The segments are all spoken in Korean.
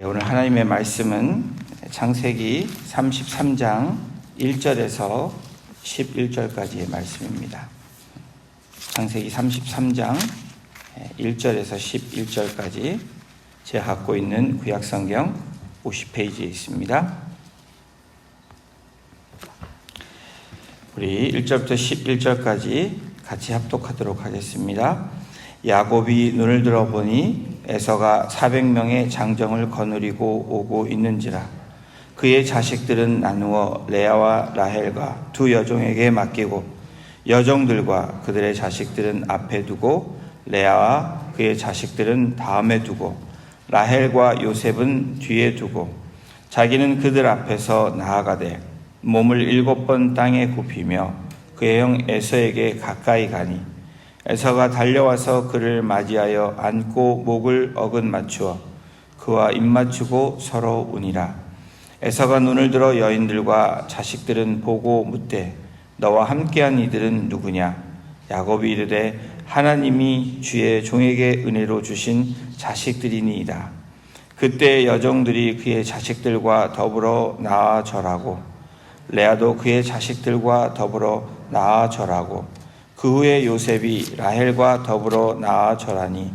오늘 하나님의 말씀은 창세기 33장 1절에서 11절까지의 말씀입니다. 창세기 33장 1절에서 11절까지 제가 갖고 있는 구약성경 50페이지에 있습니다. 우리 1절부터 11절까지 같이 합독하도록 하겠습니다. 야곱이 눈을 들어보니 에서가 400명의 장정을 거느리고 오고 있는지라. 그의 자식들은 나누어 레아와 라헬과 두 여종에게 맡기고 여종들과 그들의 자식들은 앞에 두고 레아와 그의 자식들은 다음에 두고 라헬과 요셉은 뒤에 두고 자기는 그들 앞에서 나아가되 몸을 7번 땅에 굽히며 그의 형 에서에게 가까이 가니 에서가 달려와서 그를 맞이하여 안고 목을 어긋맞추어 그와 입맞추고 서로 우니라. 에서가 눈을 들어 여인들과 자식들은 보고 묻되 너와 함께한 이들은 누구냐? 야곱이 이르되 하나님이 주의 종에게 은혜로 주신 자식들이니이다. 그때 여종들이 그의 자식들과 더불어 나아 절하고 레아도 그의 자식들과 더불어 나아 절하고 그 후에 요셉이 라헬과 더불어 나아 절하니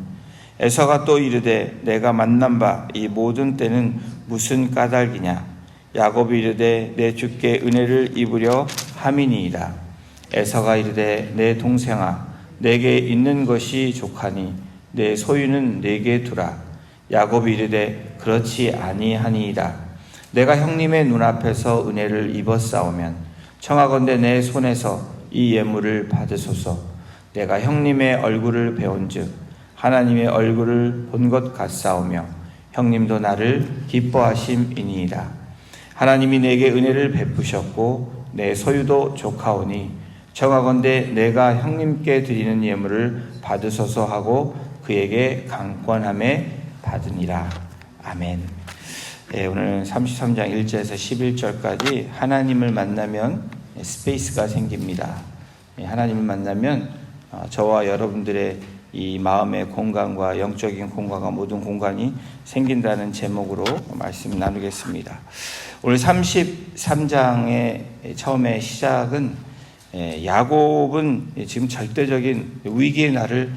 에서가 또 이르되 내가 만난 바 이 모든 때는 무슨 까닭이냐? 야곱이 이르되 내 주께 은혜를 입으려 함이니이다. 에서가 이르되 내 동생아 내게 있는 것이 족하니 내 소유는 내게 두라. 야곱이 이르되 그렇지 아니하니이다. 내가 형님의 눈앞에서 은혜를 입었사오면 청하건대 내 손에서 이 예물을 받으소서. 내가 형님의 얼굴을 배운즉 하나님의 얼굴을 본 것 같사오며 형님도 나를 기뻐하심이니이다. 하나님이 내게 은혜를 베푸셨고 내 소유도 족하오니 청하건대 내가 형님께 드리는 예물을 받으소서 하고 그에게 강권함에 받으니라. 아멘. 네, 오늘 33장 1절에서 11절까지 하나님을 만나면 스페이스가 생깁니다. 하나님을 만나면 저와 여러분들의 이 마음의 공간과 영적인 공간과 모든 공간이 생긴다는 제목으로 말씀 나누겠습니다. 오늘 33장의 처음에 시작은 야곱은 지금 절대적인 위기의 날을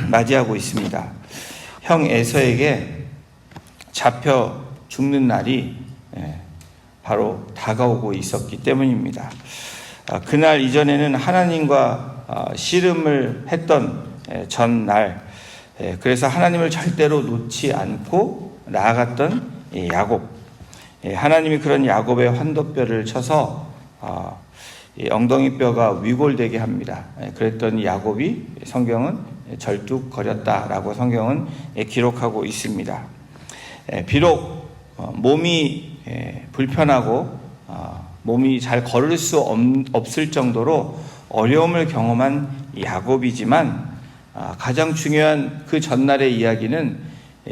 맞이하고 있습니다. 형 에서에게 잡혀 죽는 날이 바로 다가오고 있었기 때문입니다. 그날 이전에는 하나님과 씨름을 했던 전날, 그래서 하나님을 절대로 놓지 않고 나아갔던 야곱. 하나님이 그런 야곱의 환도뼈를 쳐서 엉덩이뼈가 위골되게 합니다. 그랬더니 야곱이 성경은 절뚝거렸다라고 성경은 기록하고 있습니다. 비록 몸이 불편하고 몸이 잘 걸을 수 없을 정도로 어려움을 경험한 야곱이지만 가장 중요한 그 전날의 이야기는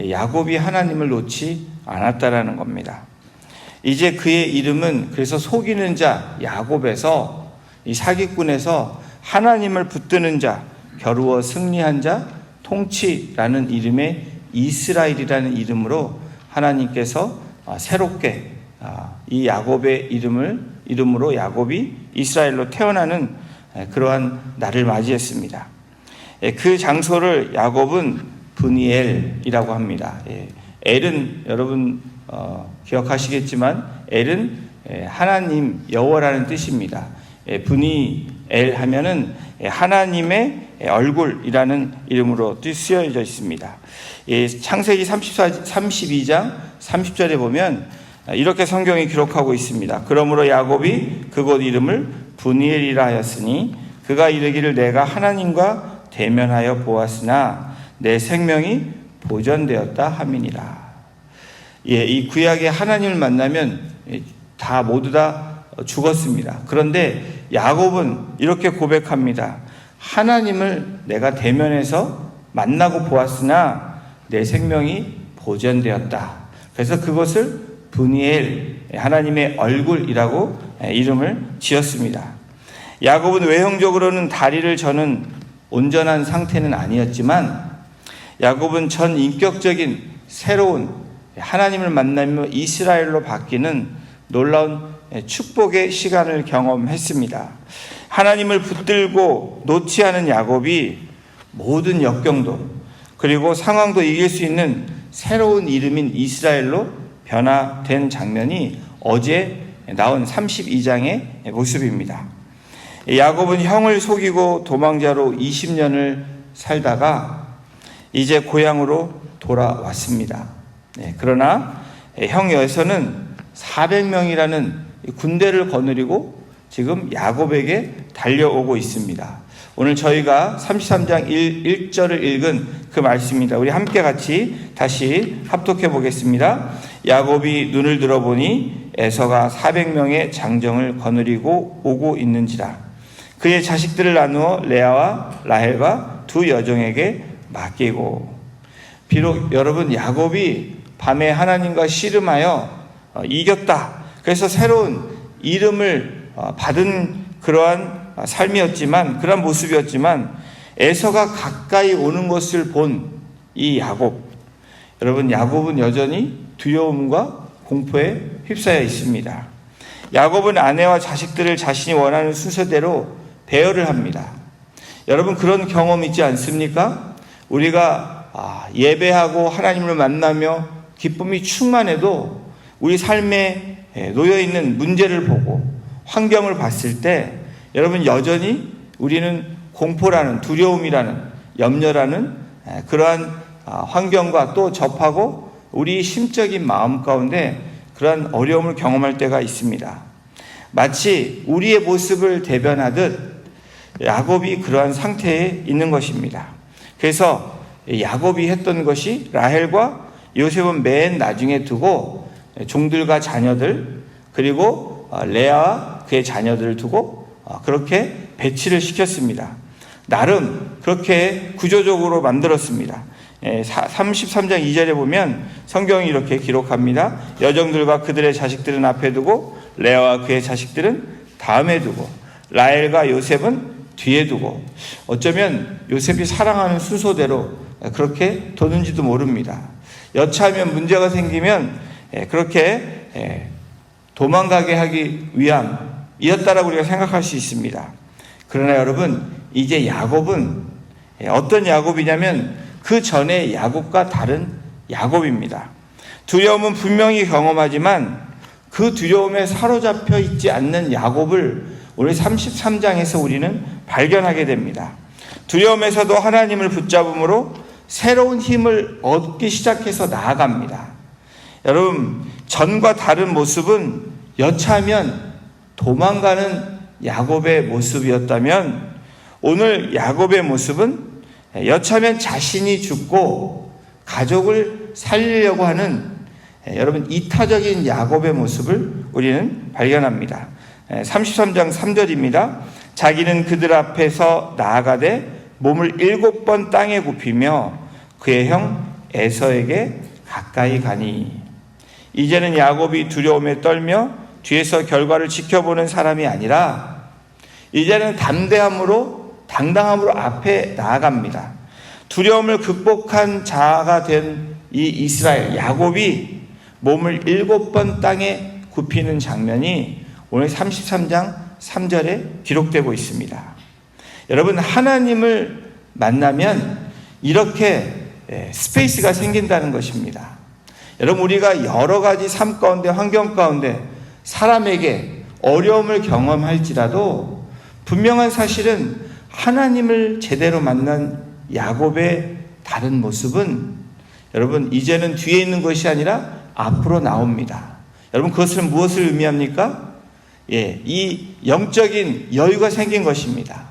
야곱이 하나님을 놓지 않았다라는 겁니다. 이제 그의 이름은 그래서 속이는 자 야곱에서 이 사기꾼에서 하나님을 붙드는 자 겨루어 승리한 자 통치라는 이름의 이스라엘이라는 이름으로 하나님께서 새롭게 이 야곱의 이름으로 야곱이 이스라엘로 태어나는 그러한 날을 맞이했습니다. 그 장소를 야곱은 브니엘이라고 합니다. 엘은 여러분 기억하시겠지만 엘은 하나님 여호와라는 뜻입니다. 브니엘 하면은 하나님의 얼굴이라는 이름으로 쓰여져 있습니다. 창세기 32장 30절에 보면 이렇게 성경이 기록하고 있습니다. 그러므로 야곱이 그곳 이름을 브니엘이라 하였으니 그가 이르기를 내가 하나님과 대면하여 보았으나 내 생명이 보존되었다 함이니라. 이 구약의 하나님을 만나면 모두 다 죽었습니다. 그런데 야곱은 이렇게 고백합니다. 하나님을 내가 대면해서 만나고 보았으나 내 생명이 보존되었다. 그래서 그것을 브니엘, 하나님의 얼굴이라고 이름을 지었습니다. 야곱은 외형적으로는 다리를 저는 온전한 상태는 아니었지만 야곱은 전 인격적인 새로운 하나님을 만나며 이스라엘로 바뀌는 놀라운 축복의 시간을 경험했습니다. 하나님을 붙들고 놓지 않은 야곱이 모든 역경도 그리고 상황도 이길 수 있는 새로운 이름인 이스라엘로 변화된 장면이 어제 나온 32장의 모습입니다. 야곱은 형을 속이고 도망자로 20년을 살다가 이제 고향으로 돌아왔습니다. 그러나 형 여에서는 400명이라는 군대를 거느리고 지금 야곱에게 달려오고 있습니다. 오늘 저희가 33장 1절을 읽은 그 말씀입니다. 우리 함께 같이 다시 합독해 보겠습니다. 야곱이 눈을 들어보니 에서가 400명의 장정을 거느리고 오고 있는지라. 그의 자식들을 나누어 레아와 라헬과 두 여종에게 맡기고. 비록 여러분 야곱이 밤에 하나님과 씨름하여 이겼다. 그래서 새로운 이름을 받은 그러한 삶이었지만, 그러한 모습이었지만 에서가 가까이 오는 것을 본 이 야곱, 여러분 야곱은 여전히 두려움과 공포에 휩싸여 있습니다. 야곱은 아내와 자식들을 자신이 원하는 순서대로 배열을 합니다. 여러분 그런 경험 있지 않습니까? 우리가 예배하고 하나님을 만나며 기쁨이 충만해도 우리 삶에 놓여있는 문제를 보고 환경을 봤을 때 여러분 여전히 우리는 공포라는, 두려움이라는, 염려라는 그러한 환경과 또 접하고 우리 심적인 마음 가운데 그러한 어려움을 경험할 때가 있습니다. 마치 우리의 모습을 대변하듯 야곱이 그러한 상태에 있는 것입니다. 그래서 야곱이 했던 것이 라헬과 요셉은 맨 나중에 두고 종들과 자녀들 그리고 레아와 그의 자녀들을 두고 그렇게 배치를 시켰습니다. 나름 그렇게 구조적으로 만들었습니다. 33장 2절에 보면 성경이 이렇게 기록합니다. 여종들과 그들의 자식들은 앞에 두고 레아와 그의 자식들은 다음에 두고 라헬과 요셉은 뒤에 두고, 어쩌면 요셉이 사랑하는 순서대로 그렇게 뒀는지도 모릅니다. 여차하면 문제가 생기면 그렇게 도망가게 하기 위함이었다라고 우리가 생각할 수 있습니다. 그러나 여러분 이제 야곱은 어떤 야곱이냐면 그 전에 야곱과 다른 야곱입니다. 두려움은 분명히 경험하지만 그 두려움에 사로잡혀 있지 않는 야곱을 오늘 33장에서 우리는 발견하게 됩니다. 두려움에서도 하나님을 붙잡음으로 새로운 힘을 얻기 시작해서 나아갑니다. 여러분 전과 다른 모습은 여차하면 도망가는 야곱의 모습이었다면 오늘 야곱의 모습은 여차하면 자신이 죽고 가족을 살리려고 하는 여러분 이타적인 야곱의 모습을 우리는 발견합니다. 33장 3절입니다. 자기는 그들 앞에서 나아가되 몸을 7번 땅에 굽히며 그의 형 에서에게 가까이 가니. 이제는 야곱이 두려움에 떨며 뒤에서 결과를 지켜보는 사람이 아니라 이제는 당당함으로 앞에 나아갑니다. 두려움을 극복한 자가 된 이 이스라엘 야곱이 몸을 7번 땅에 굽히는 장면이 오늘 33장 3절에 기록되고 있습니다. 여러분 하나님을 만나면 이렇게 스페이스가 생긴다는 것입니다. 여러분 우리가 여러 가지 삶 가운데 환경 가운데 사람에게 어려움을 경험할지라도 분명한 사실은 하나님을 제대로 만난 야곱의 다른 모습은 여러분 이제는 뒤에 있는 것이 아니라 앞으로 나옵니다. 여러분 그것은 무엇을 의미합니까? 이 영적인 여유가 생긴 것입니다.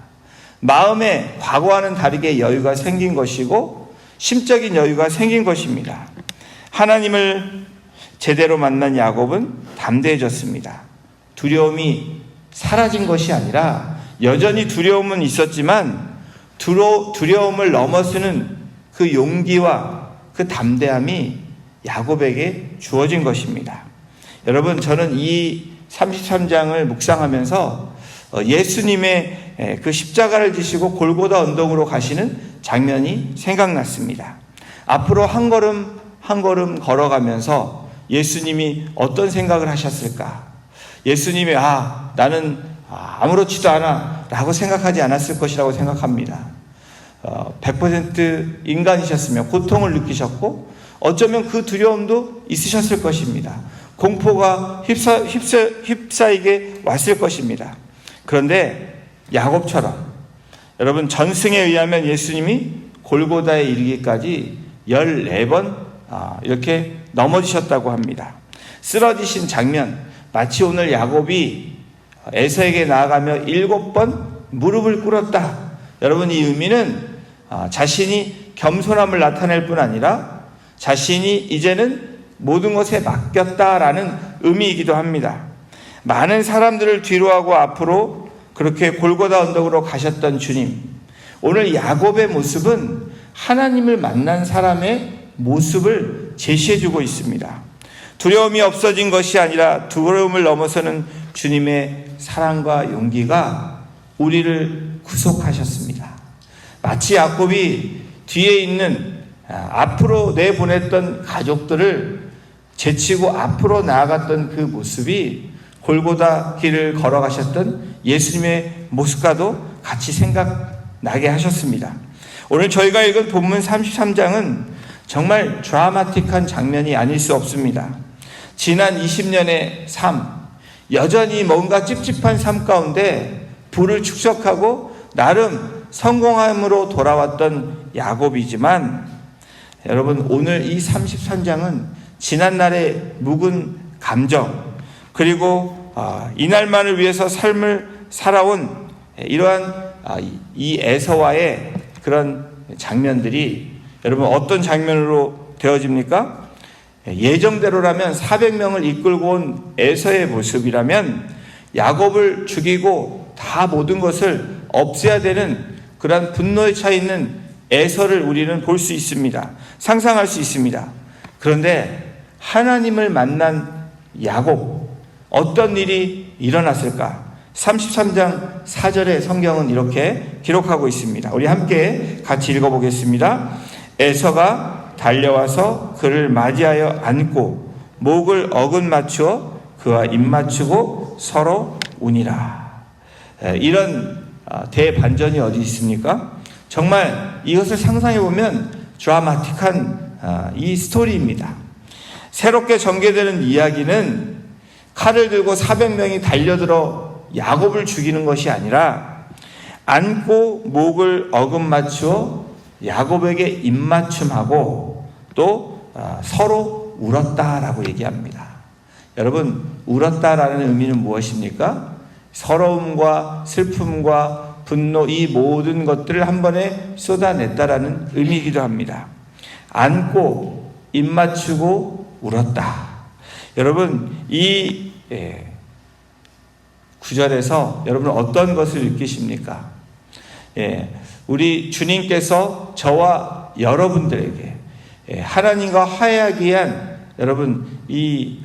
마음에 과거와는 다르게 여유가 생긴 것이고 심적인 여유가 생긴 것입니다. 하나님을 제대로 만난 야곱은 담대해졌습니다. 두려움이 사라진 것이 아니라 여전히 두려움은 있었지만 두려움을 넘어서는 그 용기와 그 담대함이 야곱에게 주어진 것입니다. 여러분 저는 이 33장을 묵상하면서 예수님의 그 십자가를 지시고 골고다 언덕으로 가시는 장면이 생각났습니다. 앞으로 한 걸음 한 걸음 걸어가면서 예수님이 어떤 생각을 하셨을까? 예수님이 나는 아무렇지도 않아 라고 생각하지 않았을 것이라고 생각합니다. 100% 인간이셨으며 고통을 느끼셨고 어쩌면 그 두려움도 있으셨을 것입니다. 공포가 휩싸이게 왔을 것입니다. 그런데 야곱처럼 여러분, 전승에 의하면 예수님이 골고다에 이르기까지 14번 이렇게 넘어지셨다고 합니다. 쓰러지신 장면, 마치 오늘 야곱이 에서에게 나아가며 7번 무릎을 꿇었다. 여러분, 이 의미는 자신이 겸손함을 나타낼 뿐 아니라 자신이 이제는 모든 것에 맡겼다라는 의미이기도 합니다. 많은 사람들을 뒤로하고 앞으로 그렇게 골고다 언덕으로 가셨던 주님, 오늘 야곱의 모습은 하나님을 만난 사람의 모습을 제시해주고 있습니다. 두려움이 없어진 것이 아니라 두려움을 넘어서는 주님의 사랑과 용기가 우리를 구속하셨습니다. 마치 야곱이 뒤에 있는 앞으로 내보냈던 가족들을 제치고 앞으로 나아갔던 그 모습이 골고다 길을 걸어가셨던 예수님의 모습과도 같이 생각나게 하셨습니다. 오늘 저희가 읽은 본문 33장은 정말 드라마틱한 장면이 아닐 수 없습니다. 지난 20년의 삶, 여전히 뭔가 찝찝한 삶 가운데 부를 축적하고 나름 성공함으로 돌아왔던 야곱이지만 여러분, 오늘 이 33장은 지난날의 묵은 감정, 그리고 이날만을 위해서 삶을 살아온 이러한 이 에서와의 그런 장면들이 여러분 어떤 장면으로 되어집니까? 예정대로라면 400명을 이끌고 온 에서의 모습이라면 야곱을 죽이고 다 모든 것을 없애야 되는 그런 분노에 차 있는 에서를 우리는 볼 수 있습니다. 상상할 수 있습니다. 그런데 하나님을 만난 야곱, 어떤 일이 일어났을까? 33장 4절의 성경은 이렇게 기록하고 있습니다. 우리 함께 같이 읽어보겠습니다. 에서가 달려와서 그를 맞이하여 안고 목을 어긋 맞추어 그와 입 맞추고 서로 우니라. 이런 대반전이 어디 있습니까? 정말 이것을 상상해 보면 드라마틱한 이 스토리입니다. 새롭게 전개되는 이야기는 칼을 들고 400명이 달려들어 야곱을 죽이는 것이 아니라 안고 목을 어긋 맞추어 야곱에게 입맞춤하고 또 서로 울었다라고 얘기합니다. 여러분, 울었다라는 의미는 무엇입니까? 서러움과 슬픔과 분노, 이 모든 것들을 한 번에 쏟아냈다라는 의미이기도 합니다. 안고 입맞추고 울었다. 여러분, 이 구절에서 여러분 어떤 것을 느끼십니까? 우리 주님께서 저와 여러분들에게 하나님과 화해하기 위한 여러분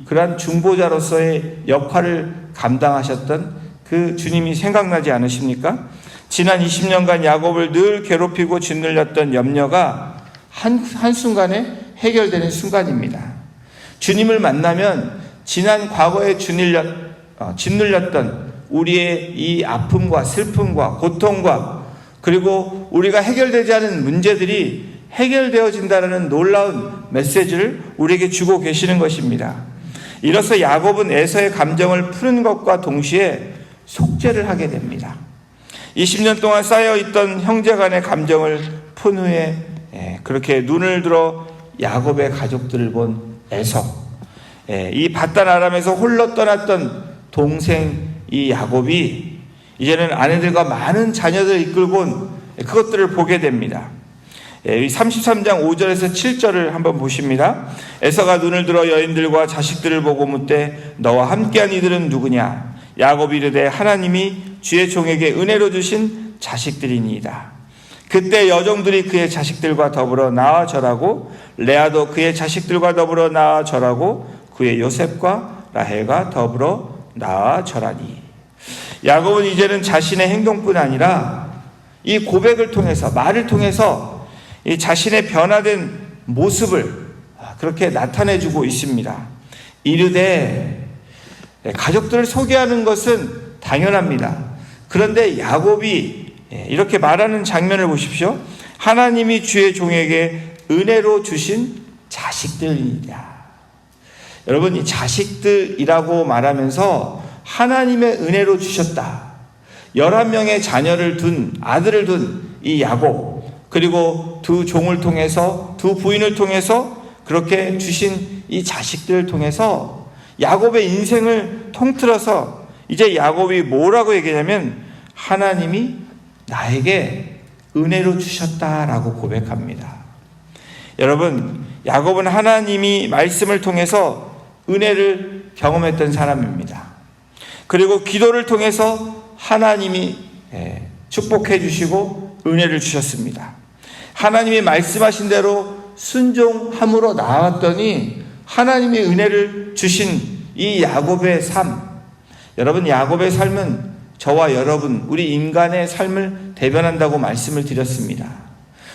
그러한 중보자로서의 역할을 감당하셨던 그 주님이 생각나지 않으십니까? 지난 20년간 야곱을 늘 괴롭히고 짓눌렸던 염려가 한순간에 해결되는 순간입니다. 주님을 만나면 지난 과거에 짓눌렸던 우리의 이 아픔과 슬픔과 고통과 그리고 우리가 해결되지 않은 문제들이 해결되어진다는 놀라운 메시지를 우리에게 주고 계시는 것입니다. 이로써 야곱은 에서의 감정을 푸는 것과 동시에 속죄를 하게 됩니다. 20년 동안 쌓여있던 형제 간의 감정을 푼 후에 그렇게 눈을 들어 야곱의 가족들을 본 에서, 이 바단 아람에서 홀로 떠났던 동생 이 야곱이 이제는 아내들과 많은 자녀들을 이끌고 온 그것들을 보게 됩니다. 33장 5절에서 7절을 한번 보십니다. 에서가 눈을 들어 여인들과 자식들을 보고 묻되 너와 함께한 이들은 누구냐? 야곱이 이르되 하나님이 주의 종에게 은혜로 주신 자식들이니이다. 그때 여종들이 그의 자식들과 더불어 나와 절하고 레아도 그의 자식들과 더불어 나와 절하고 그의 요셉과 라헬과 더불어 나와 절하니. 야곱은 이제는 자신의 행동뿐 아니라 이 고백을 통해서, 말을 통해서 이 자신의 변화된 모습을 그렇게 나타내주고 있습니다. 이르되, 가족들을 소개하는 것은 당연합니다. 그런데 야곱이 이렇게 말하는 장면을 보십시오. 하나님이 주의 종에게 은혜로 주신 자식들이다. 여러분, 이 자식들이라고 말하면서 하나님의 은혜로 주셨다. 11명의 자녀를 둔, 아들을 둔 이 야곱, 그리고 두 종을 통해서, 두 부인을 통해서 그렇게 주신 이 자식들을 통해서 야곱의 인생을 통틀어서 이제 야곱이 뭐라고 얘기하냐면 하나님이 나에게 은혜로 주셨다라고 고백합니다. 여러분, 야곱은 하나님이 말씀을 통해서 은혜를 경험했던 사람입니다. 그리고 기도를 통해서 하나님이 축복해 주시고 은혜를 주셨습니다. 하나님이 말씀하신 대로 순종함으로 나왔더니 하나님이 은혜를 주신 이 야곱의 삶, 여러분, 야곱의 삶은 저와 여러분, 우리 인간의 삶을 대변한다고 말씀을 드렸습니다.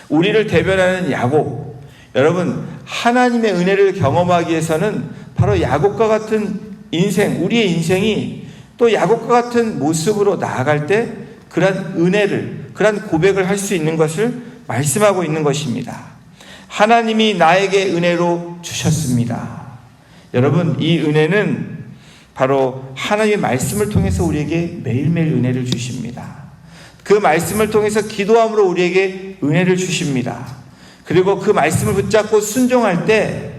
우리를 대변하는 야곱, 여러분, 하나님의 은혜를 경험하기 위해서는 바로 야곱과 같은 인생, 우리의 인생이 또 야곱과 같은 모습으로 나아갈 때 그러한 은혜를, 그러한 고백을 할 수 있는 것을 말씀하고 있는 것입니다. 하나님이 나에게 은혜로 주셨습니다. 여러분, 이 은혜는 바로 하나님의 말씀을 통해서 우리에게 매일매일 은혜를 주십니다. 그 말씀을 통해서 기도함으로 우리에게 은혜를 주십니다. 그리고 그 말씀을 붙잡고 순종할 때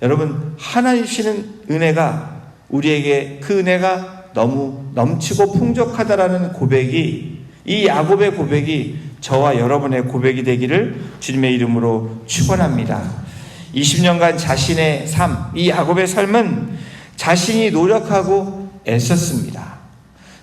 여러분, 하나님 주시는 은혜가 우리에게, 그 은혜가 너무 넘치고 풍족하다라는 고백이, 이 야곱의 고백이 저와 여러분의 고백이 되기를 주님의 이름으로 축원합니다. 20년간 자신의 삶, 이 야곱의 삶은 자신이 노력하고 애썼습니다.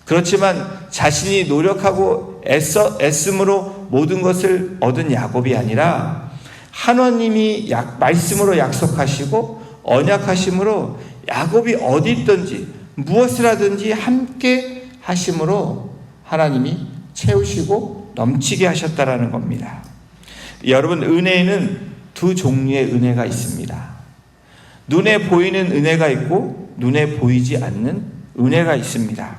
그렇지만 자신이 노력하고 애씀으로 모든 것을 얻은 야곱이 아니라 하나님이 말씀으로 약속하시고 언약하심으로 야곱이 어디 있든지 무엇을 하든지 함께 하심으로 하나님이 채우시고 넘치게 하셨다라는 겁니다. 여러분, 은혜에는 두 종류의 은혜가 있습니다. 눈에 보이는 은혜가 있고 눈에 보이지 않는 은혜가 있습니다.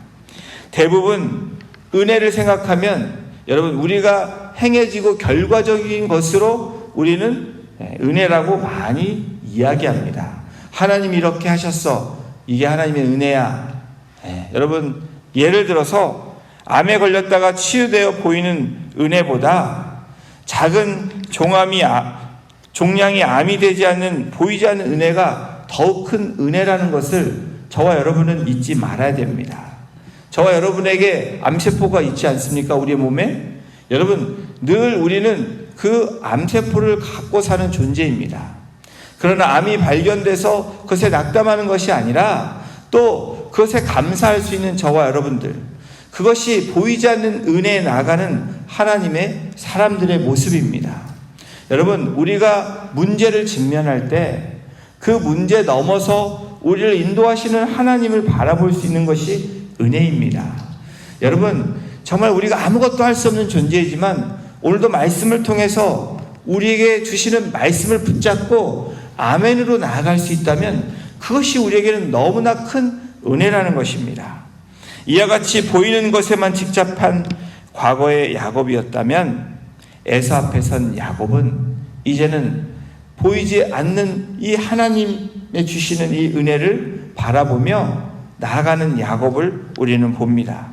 대부분 은혜를 생각하면 여러분, 우리가 행해지고 결과적인 것으로 우리는 은혜라고 많이 이야기합니다. 하나님이 이렇게 하셨어, 이게 하나님의 은혜야. 여러분, 예를 들어서 암에 걸렸다가 치유되어 보이는 은혜보다 작은 종양이 암이 되지 않는, 보이지 않는 은혜가 더욱 큰 은혜라는 것을 저와 여러분은 잊지 말아야 됩니다. 저와 여러분에게 암세포가 있지 않습니까? 우리의 몸에. 여러분, 늘 우리는 그 암세포를 갖고 사는 존재입니다. 그러나 암이 발견돼서 그것에 낙담하는 것이 아니라 또 그것에 감사할 수 있는 저와 여러분들, 그것이 보이지 않는 은혜에 나아가는 하나님의 사람들의 모습입니다. 여러분, 우리가 문제를 직면할 때 그 문제 넘어서 우리를 인도하시는 하나님을 바라볼 수 있는 것이 은혜입니다. 여러분, 정말 우리가 아무것도 할 수 없는 존재이지만 오늘도 말씀을 통해서 우리에게 주시는 말씀을 붙잡고 아멘으로 나아갈 수 있다면 그것이 우리에게는 너무나 큰 은혜라는 것입니다. 이와 같이 보이는 것에만 집착한 과거의 야곱이었다면 에서 앞에 선 야곱은 이제는 보이지 않는 이 하나님의 주시는 이 은혜를 바라보며 나아가는 야곱을 우리는 봅니다.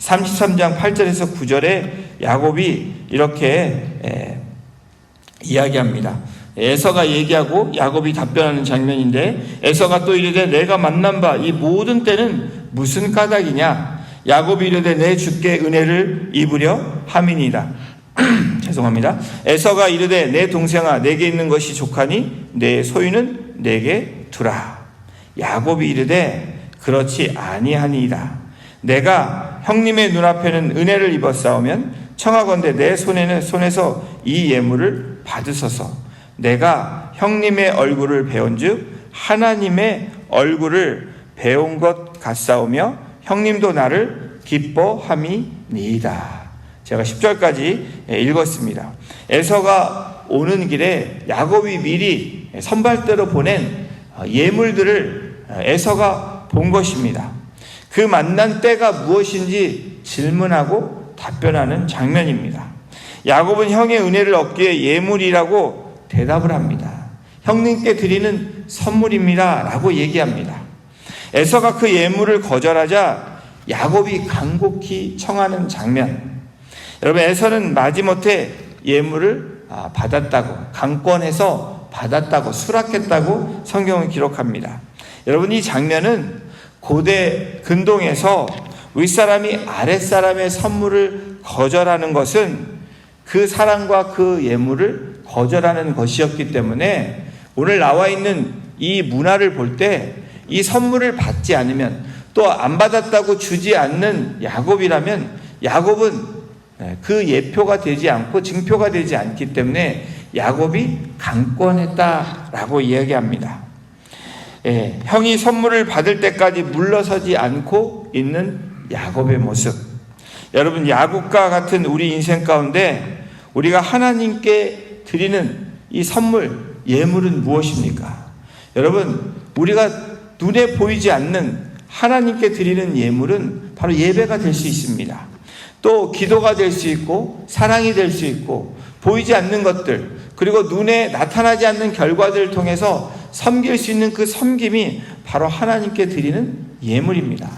33장 8절에서 9절에 야곱이 이렇게 이야기합니다. 에서가 얘기하고 야곱이 답변하는 장면인데, 에서가 또 이르되 내가 만난 바 이 모든 때는 무슨 까닭이냐? 야곱이 이르되 내 주께 은혜를 입으려 함이니이다. 죄송합니다. 에서가 이르되 내 동생아, 내게 있는 것이 족하니 내 소유는 내게 두라. 야곱이 이르되 그렇지 아니하니이다. 내가 형님의 눈앞에는 은혜를 입었사오면 청하건대 내 손에서 이 예물을 받으소서. 내가 형님의 얼굴을 배운즉 하나님의 얼굴을 배운 것 같사오며 형님도 나를 기뻐함이니이다. 제가 10절까지 읽었습니다. 에서가 오는 길에 야곱이 미리 선발대로 보낸 예물들을 에서가 본 것입니다. 그 만난 때가 무엇인지 질문하고 답변하는 장면입니다. 야곱은 형의 은혜를 얻기에 예물이라고 대답을 합니다. 형님께 드리는 선물입니다 라고 얘기합니다. 에서가 그 예물을 거절하자 야곱이 간곡히 청하는 장면. 여러분, 에서는 마지못해 예물을 받았다고, 강권해서 받았다고, 수락했다고 성경은 기록합니다. 여러분, 이 장면은 고대 근동에서 윗사람이 아랫사람의 선물을 거절하는 것은 그 사랑과 그 예물을 거절하는 것이었기 때문에 오늘 나와 있는 이 문화를 볼 때 이 선물을 받지 않으면, 또 안 받았다고 주지 않는 야곱이라면 야곱은 그 예표가 되지 않고 증표가 되지 않기 때문에 야곱이 강권했다라고 이야기합니다. 형이 선물을 받을 때까지 물러서지 않고 있는 야곱의 모습. 여러분, 야곱과 같은 우리 인생 가운데 우리가 하나님께 드리는 이 선물, 예물은 무엇입니까? 여러분, 우리가 눈에 보이지 않는 하나님께 드리는 예물은 바로 예배가 될 수 있습니다. 또 기도가 될 수 있고 사랑이 될 수 있고 보이지 않는 것들, 그리고 눈에 나타나지 않는 결과들을 통해서 섬길 수 있는 그 섬김이 바로 하나님께 드리는 예물입니다.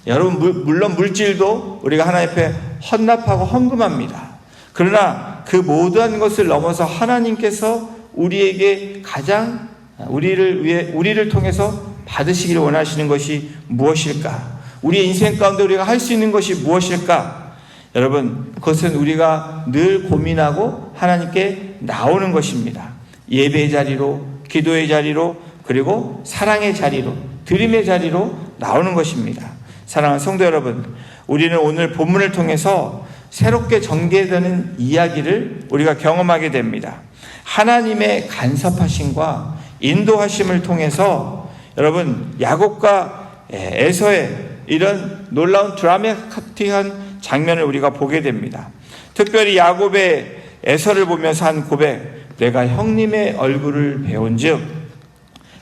여러분, 물론 물질도 우리가 하나님 앞에 헌납하고 헌금합니다. 그러나 그 모든 것을 넘어서 하나님께서 우리에게 가장 우리를 통해서 받으시기를 원하시는 것이 무엇일까? 우리의 인생 가운데 우리가 할 수 있는 것이 무엇일까? 여러분, 그것은 우리가 늘 고민하고 하나님께 나오는 것입니다. 예배의 자리로, 기도의 자리로, 그리고 사랑의 자리로, 드림의 자리로 나오는 것입니다. 사랑하는 성도 여러분, 우리는 오늘 본문을 통해서 새롭게 전개되는 이야기를 우리가 경험하게 됩니다. 하나님의 간섭하심과 인도하심을 통해서 여러분, 야곱과 에서의 이런 놀라운 드라마틱한 장면을 우리가 보게 됩니다. 특별히 야곱의 에서를 보면서 한 고백, 내가 형님의 얼굴을 배운즉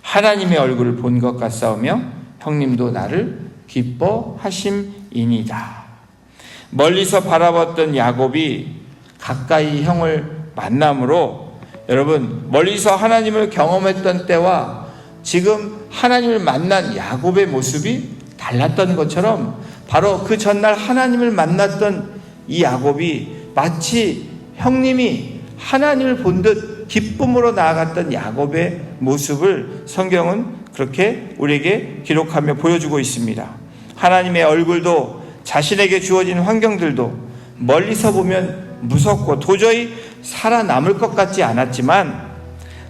하나님의 얼굴을 본 것 같사오며 형님도 나를 기뻐하심이니이다. 멀리서 바라봤던 야곱이 가까이 형을 만남으로, 여러분, 멀리서 하나님을 경험했던 때와 지금 하나님을 만난 야곱의 모습이 달랐던 것처럼 바로 그 전날 하나님을 만났던 이 야곱이 마치 형님이 하나님을 본 듯 기쁨으로 나아갔던 야곱의 모습을 성경은 그렇게 우리에게 기록하며 보여주고 있습니다. 하나님의 얼굴도 자신에게 주어진 환경들도 멀리서 보면 무섭고 도저히 살아남을 것 같지 않았지만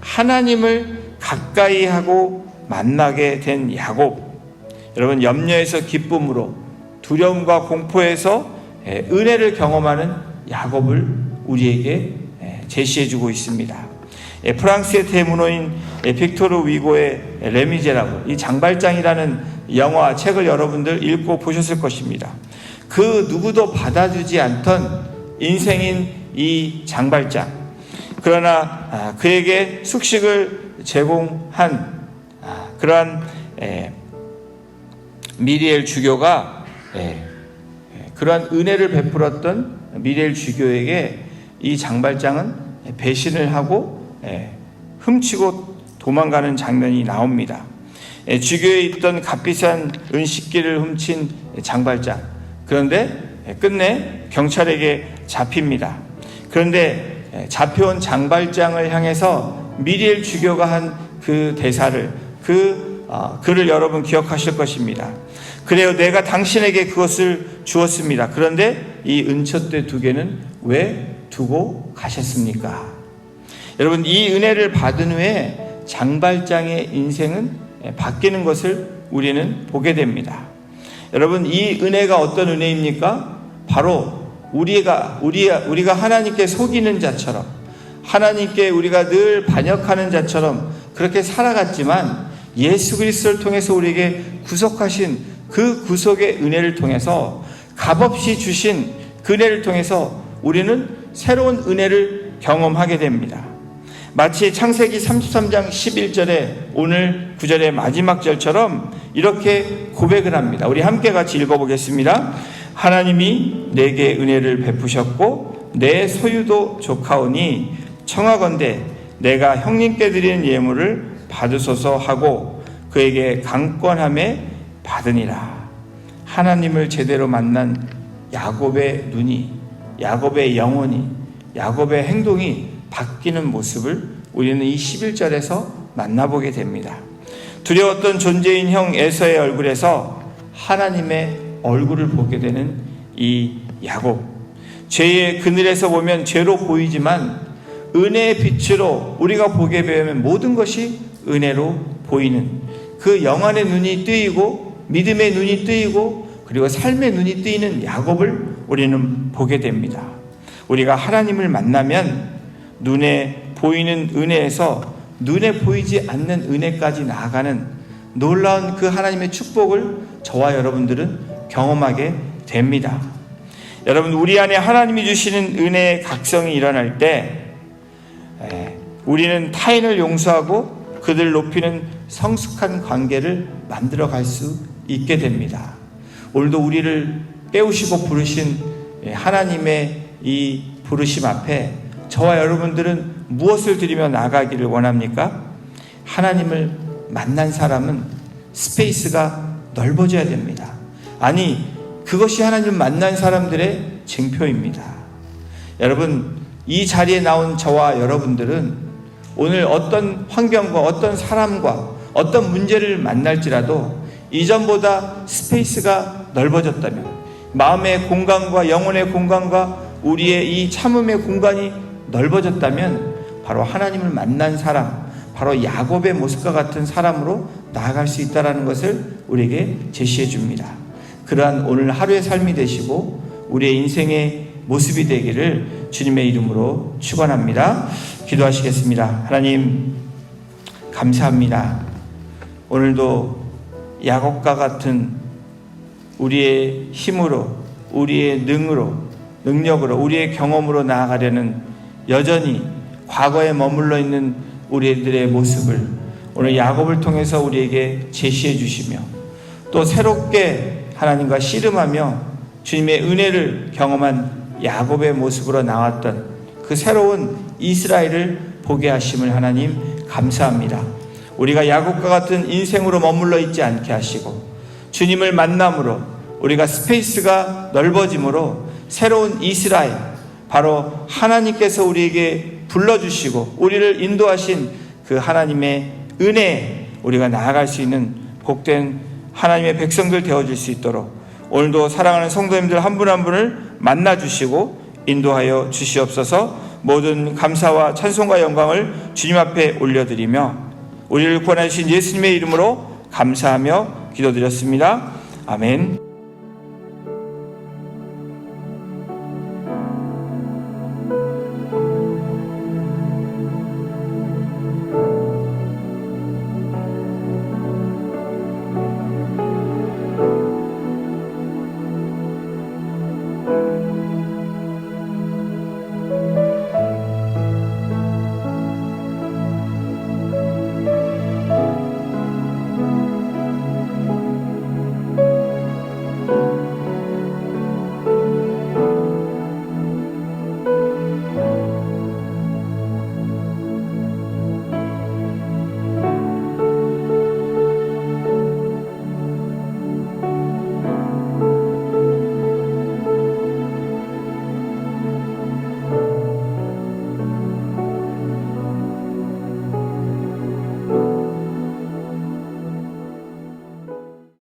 하나님을 가까이 하고 만나게 된 야곱, 여러분, 염려에서 기쁨으로, 두려움과 공포에서 은혜를 경험하는 야곱을 우리에게 제시해주고 있습니다. 프랑스의 대문호인 빅토르 위고의 레미제라블, 이 장발장이라는 영화 책을 여러분들 읽고 보셨을 것입니다. 그 누구도 받아주지 않던 인생인 이 장발장, 그러나 그에게 숙식을 제공한 그러한 미리엘 주교가 그러한 은혜를 베풀었던 미리엘 주교에게 이 장발장은 배신을 하고 훔치고 도망가는 장면이 나옵니다. 주교에 있던 값비싼 은식기를 훔친 장발장, 그런데 끝내 경찰에게 잡힙니다. 그런데 잡혀온 장발장을 향해서 미리엘 주교가 한 그 대사를, 글을 여러분 기억하실 것입니다. 그래요, 내가 당신에게 그것을 주었습니다. 그런데 이 은촛대 2개는 왜 두고 가셨습니까? 여러분, 이 은혜를 받은 후에 장발장의 인생은 바뀌는 것을 우리는 보게 됩니다. 여러분, 이 은혜가 어떤 은혜입니까? 바로 우리가 하나님께 속이는 자처럼, 하나님께 우리가 늘 반역하는 자처럼 그렇게 살아갔지만 예수 그리스도를 통해서 우리에게 구속하신 그 구속의 은혜를 통해서, 값없이 주신 그 은혜를 통해서 우리는 새로운 은혜를 경험하게 됩니다. 마치 창세기 33장 11절에 오늘 9절의 마지막 절처럼 이렇게 고백을 합니다. 우리 함께 같이 읽어보겠습니다. 하나님이 내게 은혜를 베푸셨고 내 소유도 족하오니 청하건대 내가 형님께 드리는 예물을 받으소서 하고 그에게 강권함에 받으니라. 하나님을 제대로 만난 야곱의 눈이, 야곱의 영혼이, 야곱의 행동이 바뀌는 모습을 우리는 이 11절에서 만나보게 됩니다. 두려웠던 존재인 형 에서의 얼굴에서 하나님의 얼굴을 보게 되는 이 야곱. 죄의 그늘에서 보면 죄로 보이지만 은혜의 빛으로 우리가 보게 되면 모든 것이 은혜로 보이는 그 영안의 눈이 뜨이고 믿음의 눈이 뜨이고 그리고 삶의 눈이 뜨이는 야곱을 우리는 보게 됩니다. 우리가 하나님을 만나면 눈에 보이는 은혜에서 눈에 보이지 않는 은혜까지 나아가는 놀라운 그 하나님의 축복을 저와 여러분들은 경험하게 됩니다. 여러분, 우리 안에 하나님이 주시는 은혜의 각성이 일어날 때 우리는 타인을 용서하고 그들을 높이는 성숙한 관계를 만들어 갈 수 있게 됩니다. 오늘도 우리를 깨우시고 부르신 하나님의 이 부르심 앞에 저와 여러분들은 무엇을 드리며 나가기를 원합니까? 하나님을 만난 사람은 스페이스가 넓어져야 됩니다. 아니, 그것이 하나님을 만난 사람들의 징표입니다. 여러분, 이 자리에 나온 저와 여러분들은 오늘 어떤 환경과 어떤 사람과 어떤 문제를 만날지라도 이전보다 스페이스가 넓어졌다면, 마음의 공간과 영혼의 공간과 우리의 이 참음의 공간이 넓어졌다면 바로 하나님을 만난 사람, 바로 야곱의 모습과 같은 사람으로 나아갈 수 있다는 것을 우리에게 제시해 줍니다. 그러한 오늘 하루의 삶이 되시고 우리의 인생의 모습이 되기를 주님의 이름으로 축원합니다. 기도하시겠습니다. 하나님, 감사합니다. 오늘도 야곱과 같은 우리의 힘으로, 우리의 능력으로, 우리의 경험으로 나아가려는 여전히 과거에 머물러 있는 우리들의 모습을 오늘 야곱을 통해서 우리에게 제시해 주시며 또 새롭게 하나님과 씨름하며 주님의 은혜를 경험한 야곱의 모습으로 나왔던 그 새로운 이스라엘을 보게 하심을 하나님 감사합니다. 우리가 야곱과 같은 인생으로 머물러 있지 않게 하시고 주님을 만남으로 우리가 스페이스가 넓어짐으로 새로운 이스라엘, 바로 하나님께서 우리에게 불러주시고 우리를 인도하신 그 하나님의 은혜에 우리가 나아갈 수 있는 복된 하나님의 백성들 되어줄 수 있도록 오늘도 사랑하는 성도님들 한 분 한 분을 만나주시고 인도하여 주시옵소서. 모든 감사와 찬송과 영광을 주님 앞에 올려드리며 우리를 구원하신 예수님의 이름으로 감사하며 기도드렸습니다. 아멘.